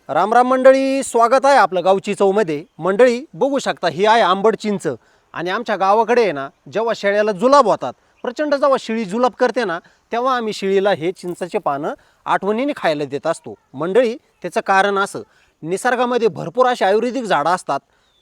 राम राम मंडळी, स्वागत आहे आपलं गावची चवमध्ये. मंडळी बघू शकता, ही आहे आंबट चिंच. आणि आमच्या गावाकडे आहे ना, जेव्हा शेळ्याला जुलाब होतात, प्रचंड जेव्हा शेळी जुलाब करते ना, तेव्हा आम्ही शेळीला हे चिंचाचे पानं आठवणीने खायला देत असतो. मंडळी त्याचं कारण असं, निसर्गामध्ये भरपूर अशी आयुर्वेदिक झाडं असतात,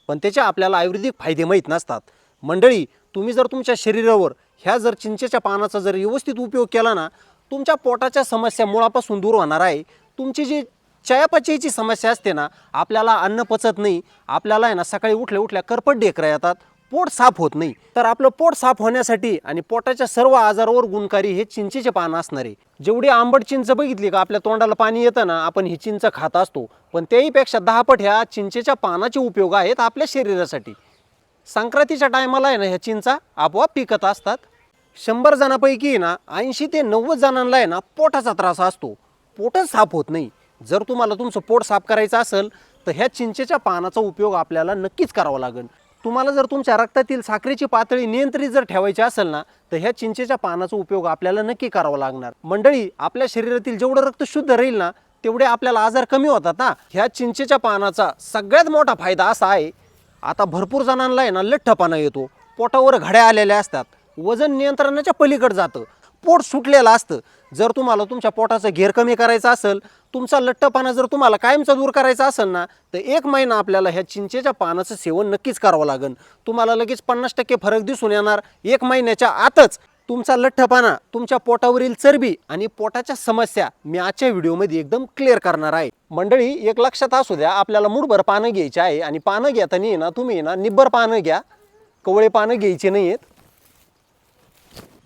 पण त्याचे आपल्याला आयुर्वेदिक फायदे माहीत नसतात. मंडळी तुम्ही जर तुमच्या शरीरावर ह्या जर चिंचेच्या पानाचा जर व्यवस्थित उपयोग केला ना, तुमच्या पोटाच्या समस्या मुळापासून दूर होणार आहे. तुमची जी चयापचयची समस्या असते ना, आपल्याला अन्न पचत नाही, आपल्याला आहे ना सकाळी उठल्या उठल्या करपट ढेकरं येतात, पोट साफ होत नाही. तर आपलं पोट साफ होण्यासाठी आणि पोटाच्या सर्व आजारावर गुणकारी हे चिंचेचे पानं असणार आहे. जेवढी आंबट चिंच बघितली का आपल्या तोंडाला पाणी येतं ना, आपण ही चिंच खात असतो, पण त्याहीपेक्षा 10 पट ह्या चिंचेच्या पानाचे उपयोग आहेत आपल्या शरीरासाठी. संक्रांतीच्या टायमाला आहे ना, ह्या चिंचा आपोआप पिकत असतात. 100 जणांपैकी ना 80 ते 90 जणांना आहे ना पोटाचा त्रास असतो, पोटच साफ होत नाही. जर तुम्हाला तुमचं पोट साफ करायचं असेल तर ह्या चिंचेच्या पानाचा उपयोग आपल्याला नक्कीच करावा लागेल. तुम्हाला जर तुमच्या रक्तातील साखरेची पातळी नियंत्रित जर ठेवायची असेल ना, तर ह्या चिंचेच्या पानाचा उपयोग आपल्याला नक्की करावा लागणार. मंडळी आपल्या शरीरातील जेवढं रक्त शुद्ध राहील ना, तेवढे आपल्याला आजार कमी होतात ना. ह्या चिंचेच्या पानाचा सगळ्यात मोठा फायदा असा आहे, आता भरपूर जणांना आहे ना लठ्ठपणा येतो, पोटावर घड्या आलेल्या असतात, वजन नियंत्रणाच्या पलीकडे जातं, पोट सुटलेलं असतं. जर तुम्हाला तुमच्या पोटाचं घेर कमी करायचं असेल, तुमचा लठ्ठपणा जर तुम्हाला कायमचा दूर करायचा असेल ना, तर 1 महिना आपल्याला ह्या चिंचेच्या पानाचं सेवन नक्कीच करावं लागेल. तुम्हाला लगेच 50% फरक दिसून येणार. 1 महिन्याच्या आतच तुमचा लठ्ठपणा, तुमच्या पोटावरील चरबी आणि पोटाच्या समस्या मी आजच्या व्हिडिओमध्ये एकदम क्लिअर करणार आहे. मंडळी एक लक्षात असू द्या, आपल्याला मूठभर पानं घ्यायची आहे आणि पानं घेताना ना तुम्ही ना निब्बर पानं घ्या, कवळे पानं घ्यायचे नाही आहेत.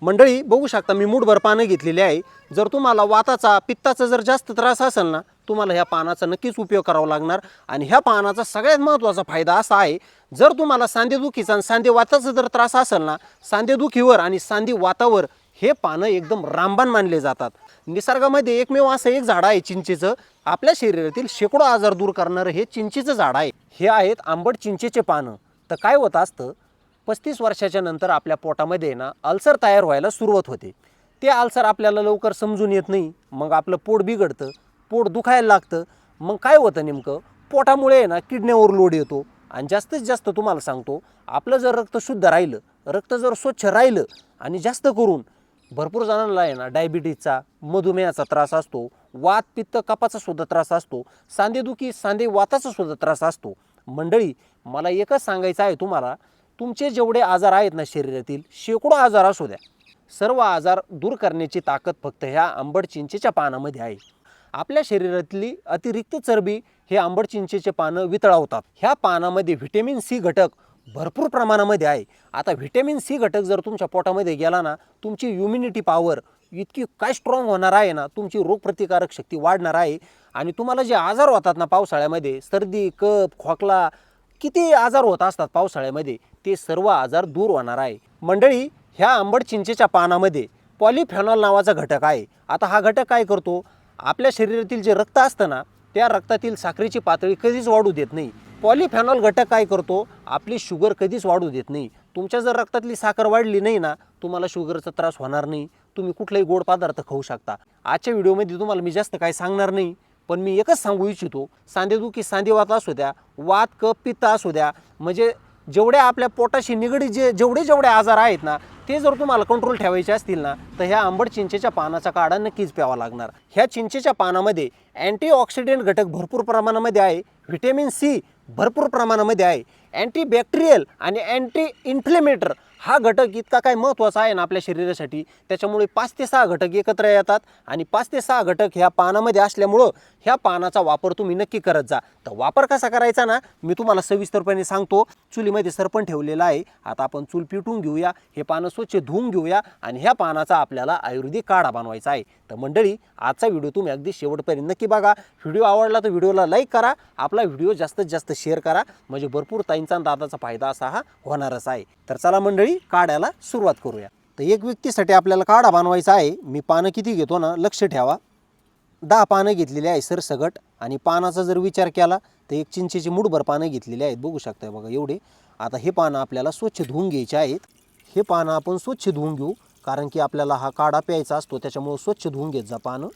मंडळी बघू शकता, मी मूठभर पानं घेतलेली आहे. जर तुम्हाला वाताचा पित्ताचा जर जास्त त्रास असेल ना, तुम्हाला ह्या पानाचा नक्कीच उपयोग करावा लागणार. आणि ह्या पानाचा सगळ्यात महत्त्वाचा फायदा असा आहे, जर तुम्हाला सांधेदुखीचा आणि सांधेवाताचा जर त्रास असेल ना, सांधेदुखीवर आणि सांधेवातावर हे पानं एकदम रामबाण मानले जातात. निसर्गामध्ये एकमेव असं एक झाड आहे चिंचेचं, आपल्या शरीरातील शेकडो आजार दूर करणारं हे चिंचेचं झाड आहे. हे आहेत आंबट चिंचेचे पानं. तर काय होत असतं, 35 वर्षाच्या नंतर आपल्या पोटामध्ये ना अल्सर तयार व्हायला सुरुवात होते. ते अल्सर आपल्याला लवकर समजून येत नाही, मग आपलं पोट बिघडतं, पोट दुखायला लागतं. मग काय होतं नेमकं, पोटामुळे ना किडनीवर लोड येतो. आणि जास्तीत जास्त तुम्हाला सांगतो, आपलं जर रक्त शुद्ध राहिलं, रक्त जर स्वच्छ राहिलं, आणि जास्त करून भरपूर जणांना आहे ना डायबिटीजचा, मधुमेहाचा त्रास असतो, वात पित्त कफाचा सुद्धा त्रास असतो, सांधेदुखी सांधेवाताचा सुद्धा त्रास असतो. मंडळी मला एकच सांगायचं आहे तुम्हाला, तुमचे जेवढे आजार आहेत ना शरीरातील, शेकडो आजार असू द्या, सर्व आजार दूर करण्याची ताकद फक्त ह्या आंबट चिंचेच्या पानामध्ये आहे. आपल्या शरीरातली अतिरिक्त चरबी हे आंबट चिंचेचे पानं वितळवतात. ह्या पानामध्ये व्हिटॅमिन सी घटक भरपूर प्रमाणामध्ये आहे. आता व्हिटॅमिन सी घटक जर तुमच्या पोटामध्ये गेला ना, तुमची इम्युनिटी पॉवर इतकी काय स्ट्रॉंग होणार आहे ना, तुमची रोगप्रतिकारक शक्ती वाढणार आहे. आणि तुम्हाला जे आजार होतात ना पावसाळ्यामध्ये, सर्दी कफ खोकला, किती आजार होत असतात पावसाळ्यामध्ये, ते सर्व आजार दूर होणार आहे. मंडळी ह्या आंबट चिंचेच्या पानामध्ये पॉलिफेनॉल नावाचा घटक आहे. आता हा घटक काय करतो, आपल्या शरीरातील जे रक्त असतं ना, त्या रक्तातील साखरेची पातळी कधीच वाढू देत नाही. पॉलिफेनॉल घटक काय करतो, आपली शुगर कधीच वाढू देत नाही. तुमच्या जर रक्तातली साखर वाढली नाही ना, तुम्हाला शुगरचा त्रास होणार नाही. तुम्ही कुठलाही गोड पदार्थ खाऊ शकता. आजच्या व्हिडिओमध्ये तुम्हाला मी जास्त काय सांगणार नाही, पण मी एकच सांगू इच्छितो, सांधेदुखी सांधेवात असू द्या, वात कफ पित्त असू द्या, म्हणजे जेवढे आपल्या पोटाशी निगडीत जेवढे आजार आहेत ना, ते जर तुम्हाला कंट्रोल ठेवायचे असतील ना, तर ह्या आंबट चिंचेच्या पानाचा काढा नक्कीच प्यावा लागणार. ह्या चिंचेच्या पानामध्ये अँटीऑक्सिडंट घटक भरपूर प्रमाणामध्ये आहे, व्हिटॅमिन सी भरपूर प्रमाणामध्ये आहे, अँटीबॅक्टेरियल आणि अँटी इन्फ्लेमेटर हा घटक इतका काय महत्त्वाचा आहे ना आपल्या शरीरासाठी. त्याच्यामुळे 5 ते 6 घटक एकत्र येतात आणि 5 ते 6 घटक ह्या पानामध्ये असल्यामुळं ह्या पानाचा वापर तुम्ही नक्की करत जा. तर वापर कसा करायचा ना, मी तुम्हाला सविस्तरपणे सांगतो. चुलीमध्ये सरपण ठेवलेला आहे. आता आपण चूल पिटून घेऊया, हे पानं स्वच्छ धुवून घेऊया आणि ह्या पानाचा आपल्याला आयुर्वेदिक काढा बनवायचा आहे. तर मंडळी आजचा व्हिडिओ तुम्ही अगदी शेवटपर्यंत नक्की बघा. व्हिडिओ आवडला तर व्हिडिओला लाईक करा, आपला व्हिडिओ जास्तीत जास्त शेअर करा, म्हणजे भरपूर ताईंचा आणि दादाचा फायदा असा हा होणारच आहे. तर चला मंडळी काढ्याला सुरुवात करूया. तर एक व्यक्तीसाठी आपल्याला काढा बनवायचा आहे. मी पानं किती घेतो ना, लक्ष ठेवा. 10 पानं घेतलेली आहे सरसगट. आणि पानाचा जर विचार केला तर एक चिंचेची मूठभर पानं घेतलेली आहेत, बघू शकताय बघा एवढे. आता हे पानं आपल्याला स्वच्छ धुवून घ्यायचे आहेत. हे पानं आपण स्वच्छ धुवून घेऊ, कारण की आपल्याला हा काढा प्यायचा असतो, त्याच्यामुळे स्वच्छ धुवून घेत जा पानं.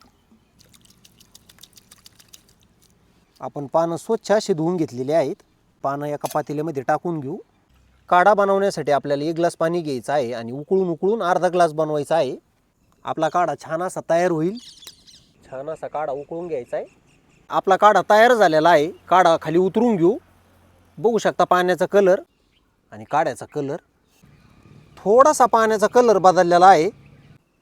आपण पानं स्वच्छ अशी धुवून घेतलेली आहेत. पानं एका पातेल्यामध्ये टाकून घेऊ. काढा बनवण्यासाठी आपल्याला 1 ग्लास पाणी घ्यायचं आहे आणि उकळून अर्धा ग्लास बनवायचा आहे. आपला काढा छान असा तयार होईल. छान असा काढा उकळून घ्यायचा आहे. आपला काढा तयार झालेला आहे. काढा खाली उतरून घेऊ. बघू शकता पाण्याचा कलर आणि काढ्याचा कलर, थोडासा पाण्याचा कलर बदललेला आहे.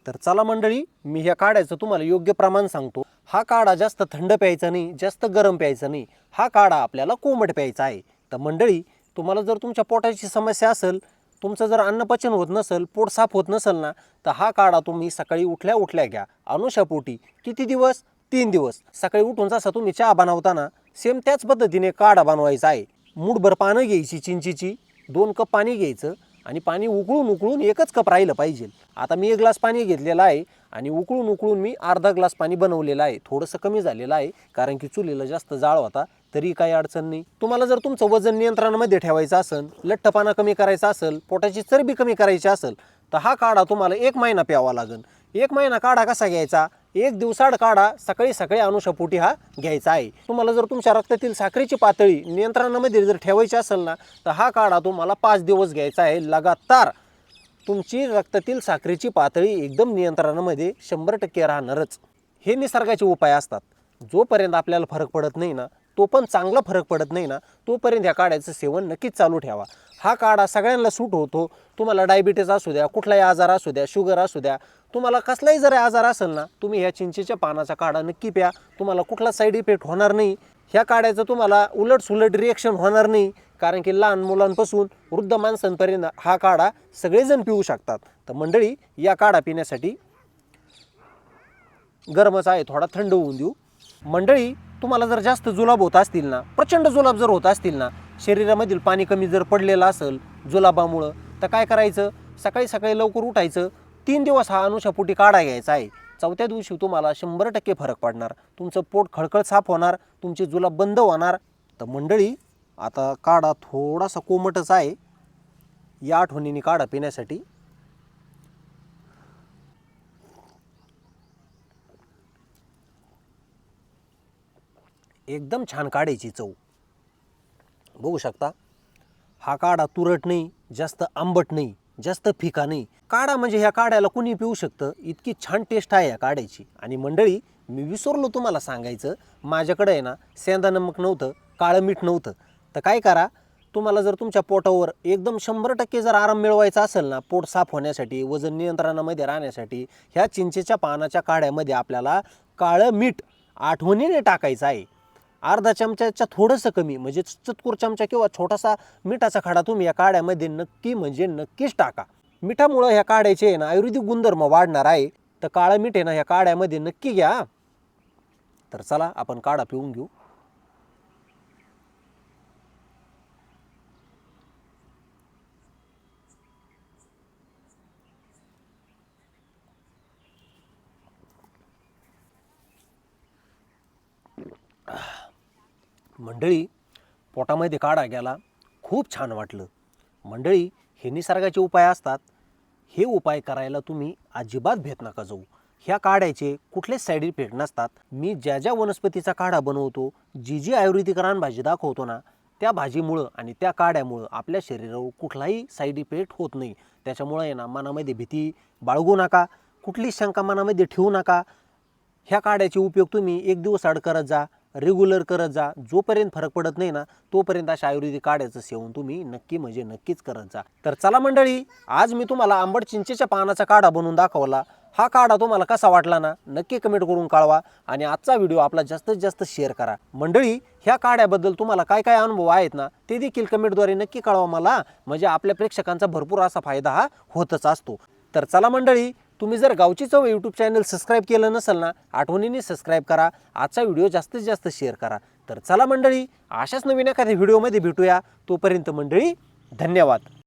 तर चला मंडळी, मी ह्या काढ्याचं तुम्हाला योग्य प्रमाण सांगतो. हा काढा जास्त थंड प्यायचा नाही, जास्त गरम प्यायचा नाही. हा काढा आपल्याला कोमट प्यायचा आहे. तर मंडळी, तुम्हाला जर तुमच्या पोटाची समस्या असेल, तुमचं जर अन्नपचन होत नसेल, पोट साफ होत नसेल ना, तर हा काढा तुम्ही सकाळी उठल्या घ्या. अनुशापोटी किती दिवस? 3 दिवस. सकाळी उठून जसा तुम्ही चहा बनवताना सेम त्याच पद्धतीने काढा बनवायचा आहे. मूठभर पानं घ्यायची चिंचेची, 2 कप पाणी घ्यायचं आणि पाणी उकळून 1च कप राहिलं पाहिजे. आता मी 1 ग्लास पाणी घेतलेलं आहे आणि उकळून मी अर्धा ग्लास पाणी बनवलेलं आहे. थोडंसं कमी झालेलं आहे कारण की चुलीला जास्त जाळ होता, तरी काही अडचण नाही. तुम्हाला जर तुमचं वजन नियंत्रणामध्ये ठेवायचं असेल, लठ्ठपणा कमी करायचा असेल, पोटाची चरबी कमी करायची असेल, तर हा काढा तुम्हाला 1 महिना प्यावा लागेल. 1 महिना काढा कसा घ्यायचा? 1 दिवसाआड काढा सकाळी अनुशापोटी हा घ्यायचा आहे. तुम्हाला जर तुमच्या रक्तातील साखरेची पातळी नियंत्रणामध्ये जर ठेवायची असेल ना, तर हा काढा तुम्हाला 5 दिवस घ्यायचा आहे लगातार. तुमची रक्तातील साखरेची पातळी एकदम नियंत्रणामध्ये 100% राहणारच. हे निसर्गाचे उपाय असतात. जोपर्यंत आपल्याला फरक पडत नाही ना, तो पण चांगला फरक पडत नाही ना, तोपर्यंत ह्या काढ्याचं सेवन नक्कीच चालू ठेवा. हा काढा सगळ्यांना सूट होतो. तुम्हाला डायबिटीज असू द्या, कुठलाही आजार असू द्या, शुगर असू द्या, तुम्हाला कसलाही जरी आजार असेल ना, तुम्ही ह्या चिंचेच्या पानाचा काढा नक्की प्या. तुम्हाला कुठला साईड इफेक्ट होणार नाही. ह्या काढ्याचं तुम्हाला उलटसुलट रिएक्शन होणार नाही, कारण की लहान मुलांपासून वृद्ध माणसांपर्यंत हा काढा सगळेजण पिऊ शकतात. तर मंडळी, या काढा पिण्यासाठी गरमच आहे, थोडा थंड होऊन देऊ. मंडळी, तुम्हाला जर जास्त जुलाब होत असतील ना, प्रचंड जुलाब जर होत असतील ना, शरीरामधील पाणी कमी जर पडलेलं असेल जुलाबामुळं, तर काय करायचं? सकाळी लवकर उठायचं. 3 दिवस हा अनुशापोटी काढा घ्यायचा आहे. 4थ्या दिवशी तुम्हाला 100% फरक पडणार. तुमचं पोट खळखळ साफ होणार, तुमचे जुलाब बंद होणार. तर मंडळी, आता काढा थोडासा कोमटच आहे. या आठवणीने काढा पिण्यासाठी. एकदम छान काढ्याची चव. बघू शकता, हा काढा तुरट नाही, जास्त आंबट नाही, जास्त फिका नाही. काढा म्हणजे ह्या काढ्याला कुणी पिऊ शकतं, इतकी छान टेस्ट आहे या काढ्याची. आणि मंडळी, मी विसरलो तुम्हाला सांगायचं, माझ्याकडे आहे ना सेंधा नमक नव्हतं, काळं मीठ नव्हतं. तर काय करा, तुम्हाला जर तुमच्या पोटावर एकदम 100% जर आराम मिळवायचा असेल ना, पोट साफ होण्यासाठी, वजन नियंत्रणामध्ये राहण्यासाठी, ह्या चिंचेच्या पानाच्या काढ्यामध्ये आपल्याला काळं मीठ आठवणीने टाकायचं आहे. अर्धा चमच्याच्या थोडंसं कमी, म्हणजे चतकुर चमचा किंवा छोटासा मिठाचा खडा तुम्ही या काढ्यामध्ये नक्कीच टाका. मिठामुळं ह्या काढ्याचे आहे ना आयुर्वेदिक गुणधर्म वाढणार आहे. तर काळं मीठ आहे ना ह्या काढ्यामध्ये नक्की घ्या. तर चला, आपण काढा पिऊन घेऊ. मंडळी, पोटामध्ये काढा गेला, खूप छान वाटलं. मंडळी, हे निसर्गाचे उपाय असतात. हे उपाय करायला तुम्ही अजिबात भेट नका जाऊ. ह्या काढ्याचे कुठलेच साईड इफेक्ट नसतात. मी ज्या वनस्पतीचा काढा बनवतो, जी आयुर्वेदिक रानभाजी दाखवतो ना, त्या भाजीमुळं आणि त्या काढ्यामुळं आपल्या शरीरावर कुठलाही साईड इफेक्ट होत नाही. त्याच्यामुळं आहे ना, मनामध्ये भीती बाळगू नका, कुठली शंका मनामध्ये ठेवू नका. ह्या काढ्याचे उपयोग तुम्ही 1 दिवस आड करत जा, रेग्युलर करत जा. जोपर्यंत फरक पडत नाही ना, तोपर्यंत अशा आयुर्वेदिक काढ्याचं सेवन तुम्ही नक्कीच करत जा. तर चला मंडळी, आज मी तुम्हाला आंबट चिंचेच्या पानाचा काढा बनवून दाखवला. हा काढा तुम्हाला कसा वाटला ना, नक्की कमेंट करून कळवा आणि आजचा व्हिडिओ आपला जास्तीत जास्त शेअर करा. मंडळी, ह्या काढ्याबद्दल तुम्हाला काय अनुभव आहेत ना, ते देखील कमेंटद्वारे नक्की कळवा मला, म्हणजे आपल्या प्रेक्षकांचा भरपूर असा फायदा हा होतच असतो. तर चला मंडळी, तुम्ही जर गावची चव यूट्यूब चॅनल सबस्क्राईब केलं नसेल ना, आठवणीने सबस्क्राईब करा. आजचा व्हिडिओ जास्तीत जास्त शेअर करा. तर चला मंडळी, अशाच नवीन एखाद्या व्हिडिओमध्ये भेटूया. तोपर्यंत मंडळी, धन्यवाद.